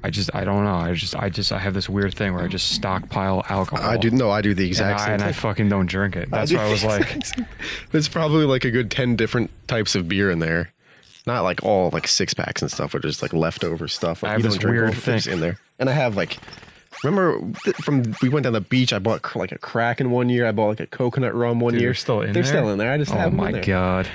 I don't know. I have this weird thing where I just stockpile alcohol. I do the exact same and thing. I fucking don't drink it. That's why I was like, there's probably like a good 10 different types of beer in there. Not like all like 6-packs and stuff, but just like leftover stuff. Like I have this weird thing in there. And I have like, remember we went down the beach. I bought like a Kraken one year. I bought like a coconut rum one year. They're still in there? They're still in there. I just have them in there. Oh my god.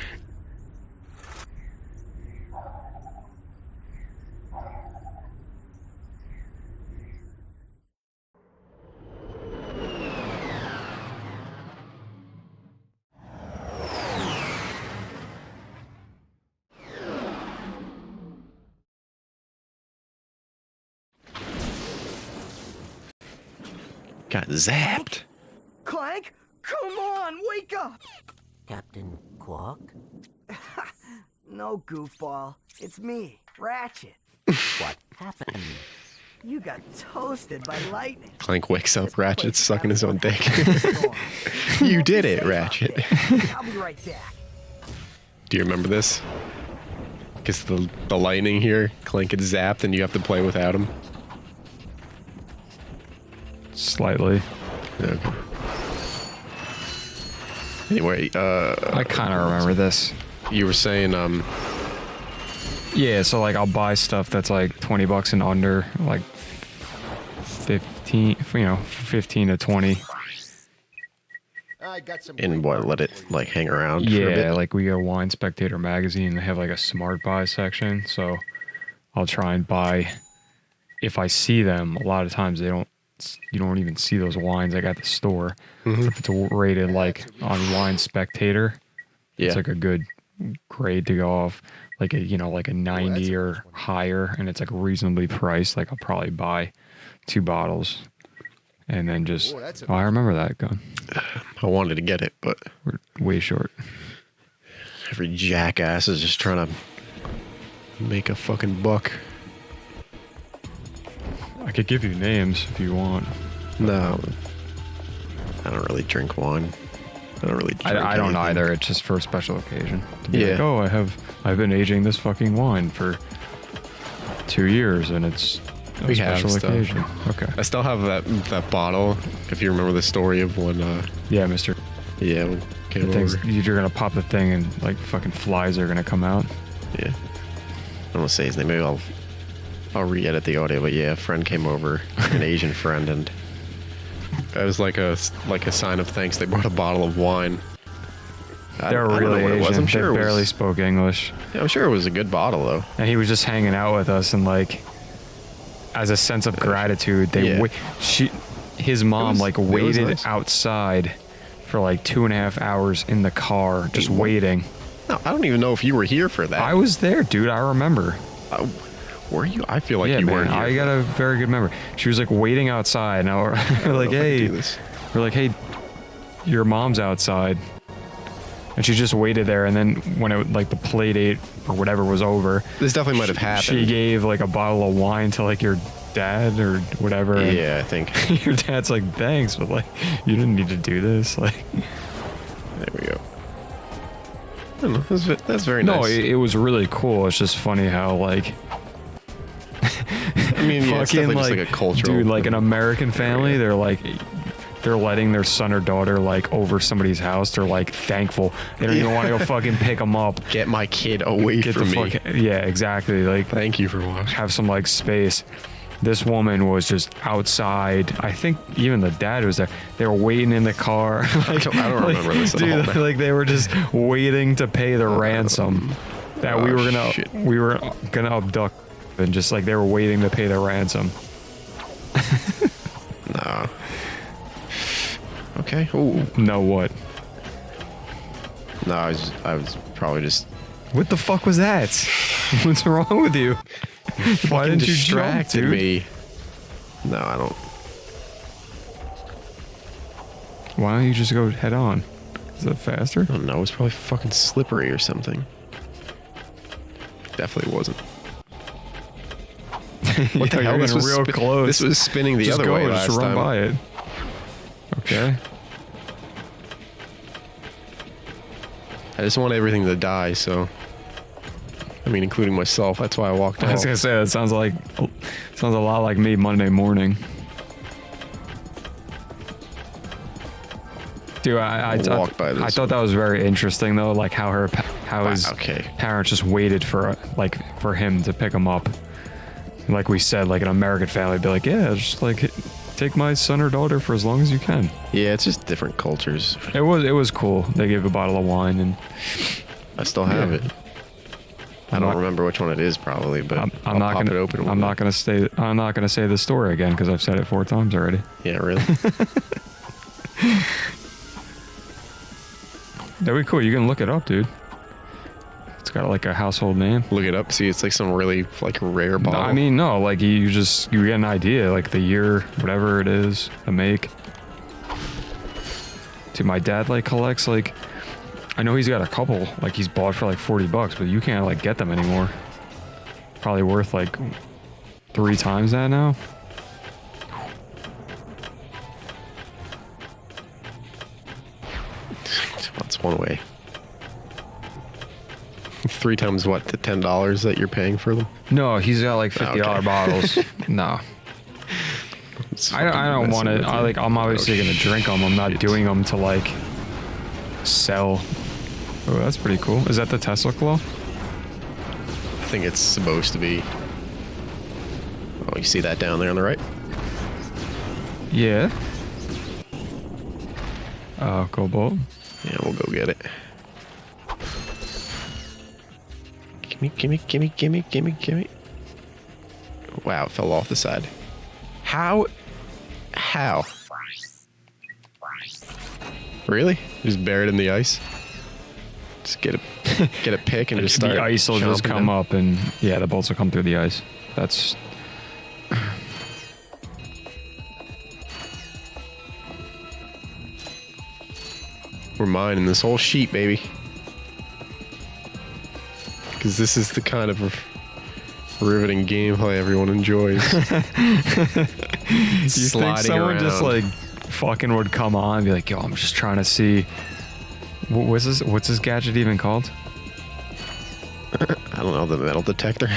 Got zapped. Clank, come on, wake up! Captain Quark? No, goofball. It's me, Ratchet. What happened? You got toasted by lightning. Clank wakes up, Ratchet sucking his own dick. You did it, Ratchet. I'll be right back. Do you remember this? Because the lightning here, Clank gets zapped and you have to play without him. Slightly. Okay. Anyway, I kind of remember this. you were saying, Yeah, so like I'll buy stuff that's like $20 and under, like 15, 15 to 20. and what, let it like hang around for a bit? Yeah, like we got Wine Spectator magazine. They have like a smart buy section, so I'll try and buy. If I see them, a lot of times you don't even see those wines like at the store. Mm-hmm. If it's rated like on Wine Spectator, Yeah. it's like a good grade to go off. Like a like a 90 or higher, and it's like reasonably priced. Like I'll probably buy 2 bottles, and then just I remember that gun. I wanted to get it, but We're way short. every jackass is just trying to make a fucking buck. I could give you names if you want. No, I don't really drink wine. I don't really. Drink I don't anything. either. It's just for a special occasion. To be Yeah. like, oh, I've been aging this fucking wine for 2 years, and it's a We have special stuff. occasion. Okay. I still have that bottle. If you remember the story of when, Yeah, Mister. yeah, when came The thing's, over. you're gonna pop the thing, and like fucking flies are gonna come out. Yeah, I don't want to say his name. Maybe I'll re-edit the audio. But yeah, a friend came over, an Asian friend, and it was like a sign of thanks. They brought a bottle of wine. I They're don't know really what it was. Asian. I'm sure they it was, barely spoke English, yeah, I'm sure it was a good bottle though. and he was just hanging out with us, and like, as a sense of gratitude, Yeah. his mom was- like it was waited nice. outside for like 2.5 hours in the car, just waiting. No, I don't even know if you were here for that. I was there, dude. I remember. Were you? I feel like Yeah, you man, weren't here. I got a very good memory. She was like waiting outside, and we're like, "Hey, "Hey," we're like, "Hey, your mom's outside," and she just waited there. And then when it like the play date or whatever was over, this definitely might have happened. she gave like a bottle of wine to like your dad or whatever. and Yeah, I think. your dad's like, "Thanks, but like, you didn't need to do this." Like, There we go. I don't know. That's very nice. no, it was really cool. It's just funny how like. I mean, yeah, it's fucking definitely just like a cultural. dude, like an American family, they're like, they're letting their son or daughter like over somebody's house. They're like thankful. They don't even want to go fucking pick them up. Get my kid away Get from the me. fuck. Yeah, exactly. Like Thank you for watching. have some like space. This woman was just outside. I think even the dad was there. They were waiting in the car. Like, I don't remember this at dude, all, man. like they were just waiting to pay the ransom that oh, we shit. were gonna abduct, and just like they were waiting to pay the ransom. Nah. Okay. Ooh. No, what? No, I was probably just What the fuck was that? What's wrong with you? Why fucking didn't you jump, distracted dude? me. No, I don't. Why don't you just go head on? Is that faster? I don't know. It was probably fucking slippery or something. Definitely wasn't. What the Yeah, hell? you're This getting was real close. This was spinning the Just other go, way just last run time. by it. Okay. I just want everything to die, so. I mean, including myself. That's why I walked I was off. gonna say that Sounds a lot like me Monday morning. Dude, I Walk by this. I thought that was very interesting though, like how his Okay. parents just waited for for him to pick him up. Like we said, like an American family would be like, yeah, just like take my son or daughter for as long as you can. Yeah, it's just different cultures. It was cool. They gave a bottle of wine and I still have it. I don't remember which one it is probably, but I'm not pop gonna it open. I'm not gonna say the story again because I've said it 4 times already. Yeah, really. That'd be cool. You can look it up, dude. It's got like a household name. Look it up. See, it's like some really like rare No, bottle. I mean, no, like you get an idea, like the year, whatever it is, the make. Dude, my dad like collects like, I know he's got a couple, like he's bought for like $40, but you can't like get them anymore. Probably worth like 3 times that now. That's one way. 3 times what? The $10 that you're paying for them? No, he's got like $50 Okay. bottles. No. It's I don't fucking want to. messing with you. I'm obviously Oh, gonna drink them. I'm not shit. doing them to like sell. Oh, that's pretty cool. Is that the Tesla claw? I think it's supposed to be. Oh, you see that down there on the right? Yeah. Cobalt. Yeah, we'll go get it. Gimme. Wow, it fell off the side. How? Really? Just buried in the ice? Just get a pick and just start. The ice will just chomping come them? up, and yeah, the bolts will come through the ice. That's. We're mining this whole sheet, baby. Because this is the kind of riveting gameplay everyone enjoys. You think someone just like fucking would come on and be like, yo, I'm just trying to see. What's this gadget even called? I don't know, the metal detector.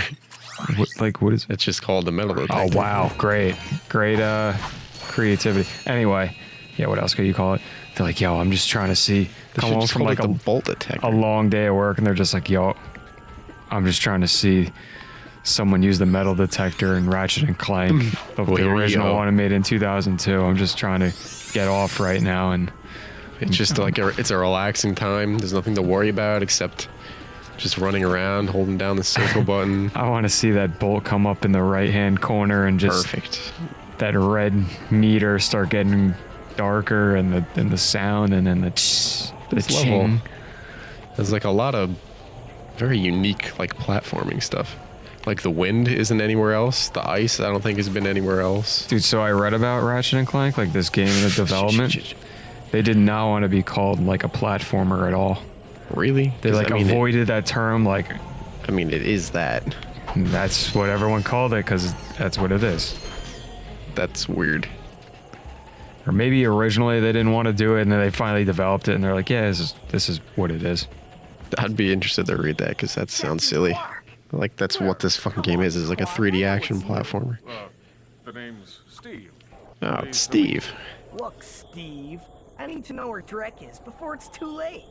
What is it? It's just called the metal Oh detector. wow, great creativity. Anyway, yeah, what else could you call it? They're like, yo, I'm just trying to see. They Come should home just from call like it the bolt detector. a long day at work, and they're just like, yo, I'm just trying to see someone use the metal detector in Ratchet and Clank, of Well, the here you original go. one made in 2002. I'm just trying to get off right now, and It's just like it's a relaxing time. There's nothing to worry about except just running around, holding down the circle button. I want to see that bolt come up in the right-hand corner and just Perfect. that red meter start getting darker, and the sound, and then the This ching. level There's like a lot of very unique like platforming stuff. Like the wind isn't anywhere else. The ice I don't think has been anywhere else. Dude, so I read about Ratchet and Clank, like this game in the development. They did not want to be called like a platformer at all. Really? They 'Cause, like I mean, avoided that term. Like it is that. that's what everyone called it because that's what it is. That's weird. Or maybe originally they didn't want to do it, and then they finally developed it, and they're like, yeah, this is what it is. I'd be interested to read that because that sounds silly. Like that's what this fucking game is like a 3D action platformer. The name's Steve. Oh, it's Steve. Look, Steve, I need to know where Drek is before it's too late.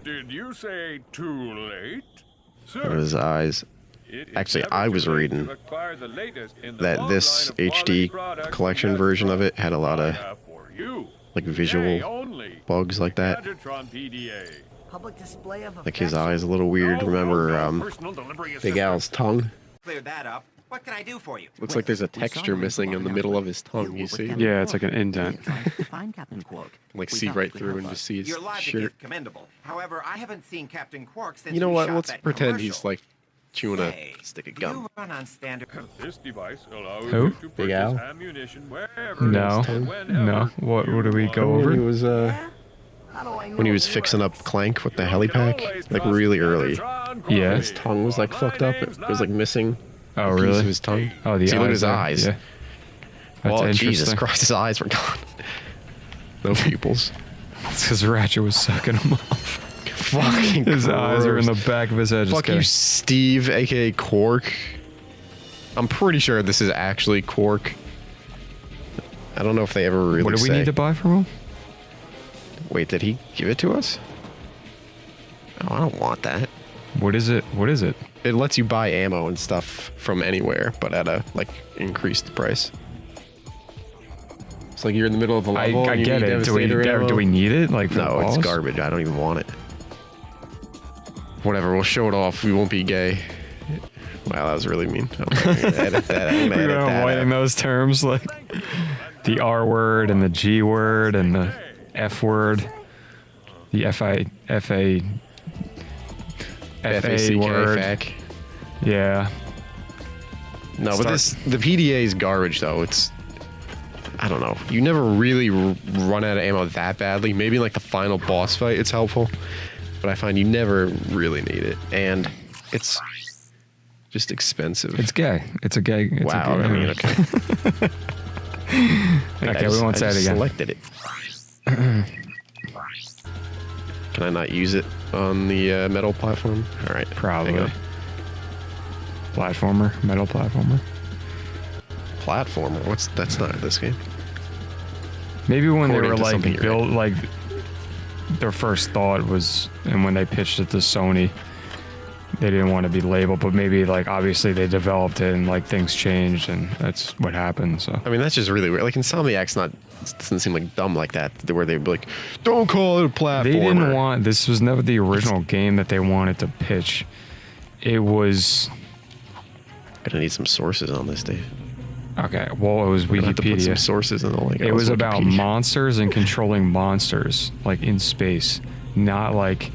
Did you say too late? Look at his eyes. It is Actually, never I was too late reading to acquire the latest in the That long this line of quality HD products collection we version of have it had a lot of for you. like Today visual only. bugs like that. Gadgetron PDA. Public display of Like his affection. eyes a little weird. No, Remember no, personal delivery Big assistant. Al's tongue? Clear that up. What can I do for you? Looks like there's a texture missing in the middle of his tongue, you see? Yeah, it's like an indent. Find Captain Quark. Like We see thought right you could through help and us. just see his Your logic shirt. is commendable. However, I haven't seen Captain Quark since You know we what? shot Let's that pretend he's commercial. like chewing a Say, stick of do gum. You run on standard. This device allows Who? you to Big purchase Al? ammunition wherever No, and whenever no. What do we go When he over? was Yeah? How do I know when he was it fixing up works? Clank with the you heli can pack, always like trust really early. Gadgetron Yeah. quality. His tongue was like My fucked up. It name's was like not missing Oh, a piece really? of his tongue. Oh, the See, look at his there. eyes. Yeah. That's Oh, Jesus interesting. Christ, his eyes were gone. No pupils. It's because Ratchet was sucking him off. Fucking His eyes are in the gross. back of his head. Just Fuck you, kidding. Steve, aka Quark. I'm pretty sure this is actually Quark. I don't know if they ever really What do we say. need to buy from him? Wait, did he give it to us? Oh, I don't want that. What is it? What is it? It lets you buy ammo and stuff from anywhere, but at a like increased price. It's like you're in the middle of a level. I and you get need it. Devastator ammo. Do we need it? Like for No, the it's boss? garbage. I don't even want it. Whatever, we'll show it off. We won't be gay. Wow, that was really mean. I'm gonna edit that. I'm gonna We edit were that avoiding out. those terms like the R word and the G word and the F word, the FA FACK, word. fac. Yeah. No, but the PDA is garbage though. It's, I don't know. You never really run out of ammo that badly. Maybe in like the final boss fight it's helpful, but I find you never really need it, and it's just expensive. It's gay. It's a gay. It's Wow. A gay I mean, okay. Okay, we won't say it again. Selected it. Can I not use it on the metal platform? All right. Probably. hang on. Platformer, metal platformer. Platformer. That's not this game. Maybe when they According were to like something you built, read. like their first thought was, and when they pitched it to Sony, they didn't want to be labeled, but maybe like obviously they developed it and like things changed, and that's what happened. So I mean, that's just really weird. Like Insomniac's doesn't seem like dumb like that, where they'd be like, don't call it a platformer. they didn't want. This was never the original game that they wanted to pitch. It was Gonna need some sources on this, Dave. okay. Well, it was We're gonna have to put some Wikipedia. sources in the link. It was about Wikipedia. monsters and controlling monsters, like in space, not like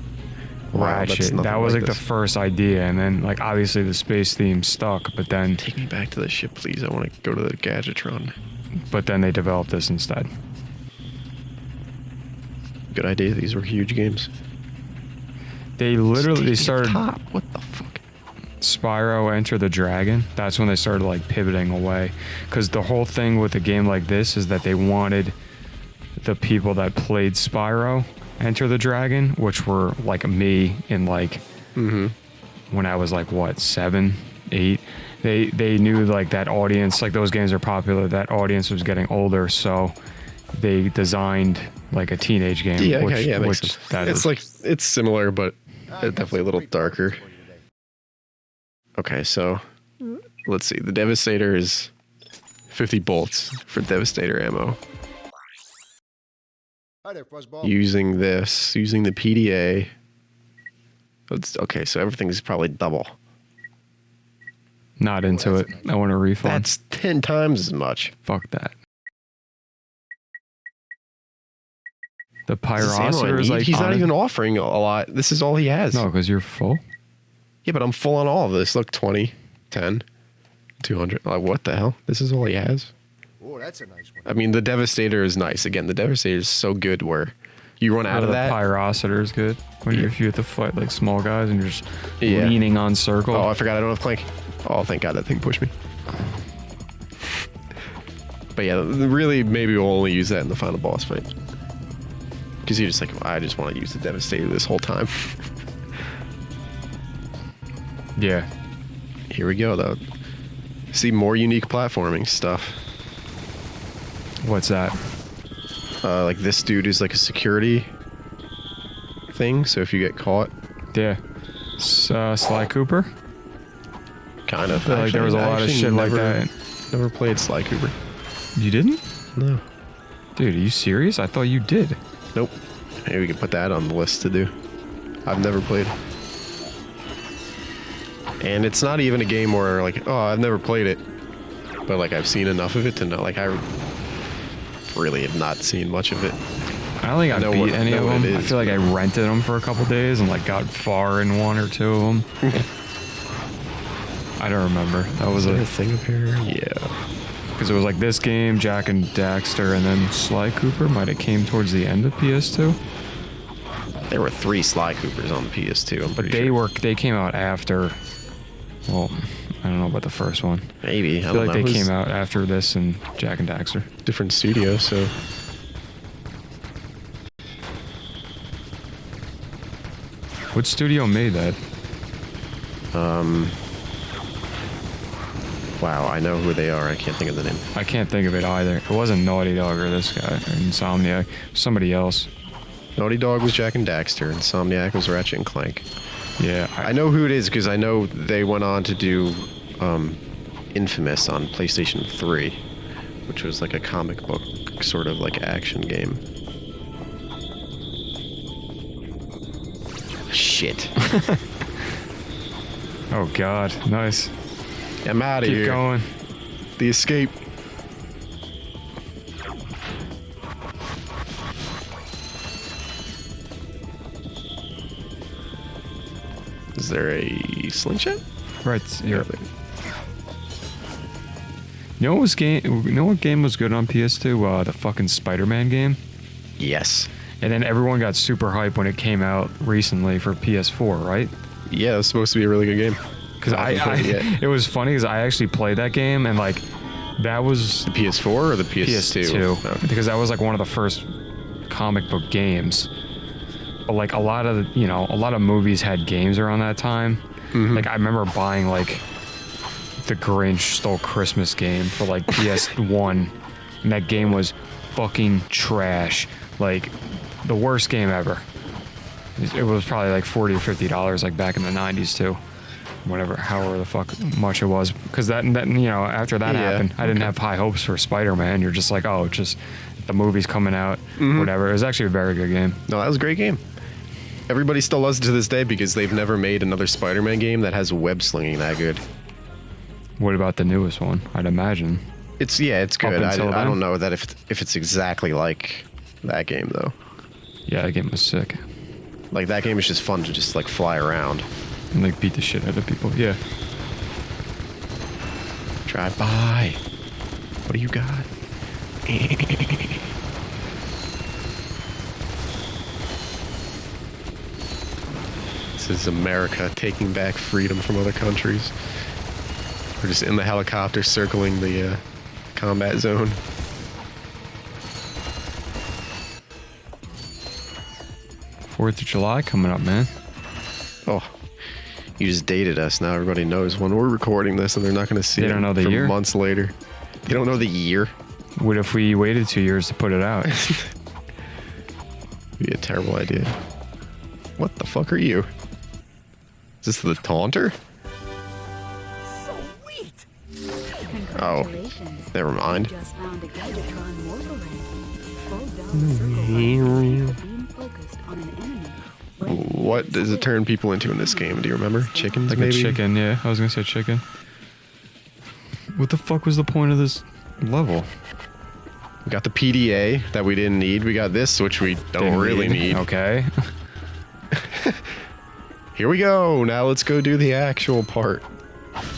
Wow, that's Ratchet. nothing That was like like the this. first idea, and then like obviously the space theme stuck, but then Take me back to the ship, please. I want to go to the Gadgetron. they developed this instead. Good idea. These were huge games. They literally they Stay started top. What the fuck? Spyro Enter the Dragon. That's when they started like pivoting away, because the whole thing with a game like this is that they wanted the people that played Spyro Enter the Dragon, which were like me in like when I was like what 7, 8. They knew like that audience, like those games are popular. That audience was getting older, so they designed like a teenage game. Yeah, which, okay, yeah, makes which sense. that It's is. like it's similar, but definitely a little darker. Okay, so let's see. The Devastator is 50 bolts for Devastator ammo. Hi there, Fuzzball. Using the PDA. Okay, so everything's probably double. Not into it. I want a refund. That's 10 times as much. Fuck that. The Is this ammo I Pyroceter is need? like He's not honest- even offering a lot. This is all he has. No, because you're full. Yeah, but I'm full on all of this. Look, 20, 10, 200. Like, what the hell? This is all he has? Oh, that's a nice one. I mean, the Devastator is nice. Again, the Devastator is so good where you run out of the that. Pyroceter is good. When Yeah. if you have to fight like small guys and you're just Yeah. leaning on circle. Oh, I forgot I don't have Clank. Oh, thank God that thing pushed me. But yeah, really, maybe we'll only use that in the final boss fight. Because you're just like, I just want to use the Devastator this whole time. Yeah. Here we go, though. See more unique platforming stuff. What's that? Like this dude is like a security thing, so if you get caught, Yeah. Sly Cooper. kind of. I feel like there was a lot of shit like that. Never played Sly Cooper. You didn't? No. Dude, are you serious? I thought you did. Nope. Maybe we can put that on the list to do. I've never played. And it's not even a game where like, oh, I've never played it. But like I've seen enough of it to know, like I really have not seen much of it. I don't think I Know beat what- any know of what them. it I is. feel like I rented them for a couple days and like got far in one or two of them. I don't remember. That was Is there a a thing up here? Yeah. because it was like this game, Jack and Daxter, and then Sly Cooper might have came towards the end of PS2. There were 3 Sly Coopers on the PS2, I'm But pretty sure. they came out after. Well, I don't know about the first one. Maybe. I I feel don't like know. they It was came out after this and Jack and Daxter. different studio, so What studio made that? Wow, I know who they are. I can't think of the name. I can't think of it either. It wasn't Naughty Dog or this guy or Insomniac. Somebody else. Naughty Dog was Jack and Daxter. Insomniac was Ratchet and Clank. Yeah. I know who it is because I know they went on to do Infamous on PlayStation 3, which was like a comic book sort of like action game. Shit. Oh God. Nice. I'm out of Keep here. going. The escape. Is there a slingshot? Right. Here. You know what was game? You know what game was good on PS2? The fucking Spider-Man game. Yes. And then everyone got super hyped when it came out recently for PS4, right? Yeah, it was supposed to be a really good game. Because it was funny because I actually played that game and like that was The PS4 or the PS2? PS2 Okay. because that was like one of the first comic book games. But like a lot of movies had games around that time. Mm-hmm. Like I remember buying like the Grinch Stole Christmas game for like PS1, and that game was fucking trash. Like the worst game ever. It was probably like $40 or $50 like back in the 90s too. Whatever, however the fuck much it was. Because that after that Yeah, happened, I didn't have high hopes for Spider-Man. You're just like, oh, just the movie's coming out, whatever. It was actually a very good game. No, that was a great game. Everybody still loves it to this day because they've never made another Spider-Man game that has web slinging that good. What about the newest one? I'd imagine. It's good. I until then? don't know that if it's exactly like that game though. Yeah, that game was sick. Like that game is just fun to just like fly around. And like beat the shit out of people. Yeah. Drive by. What do you got? This is America taking back freedom from other countries. We're just in the helicopter circling the combat zone. Fourth of July coming up, man. Oh, you just dated us. Now everybody knows when we're recording this, and they're not going to see They it don't know the for year? months later. They don't know the year. What if we waited 2 years to put it out? Be a terrible idea. What the fuck are you? Is this the taunter? Sweet! Oh, Congratulations. never mind. Just found a Gigatron mortal ring. Hold down the circle button to beam focused on an enemy. What does it turn people into in this game? Do you remember? Chickens, Like maybe? a chicken, yeah. I was gonna say chicken. What the fuck was the point of this level? We got the PDA that we didn't need. We got this, which we don't Didn't really need. Okay. Here we go. Now let's go do the actual part.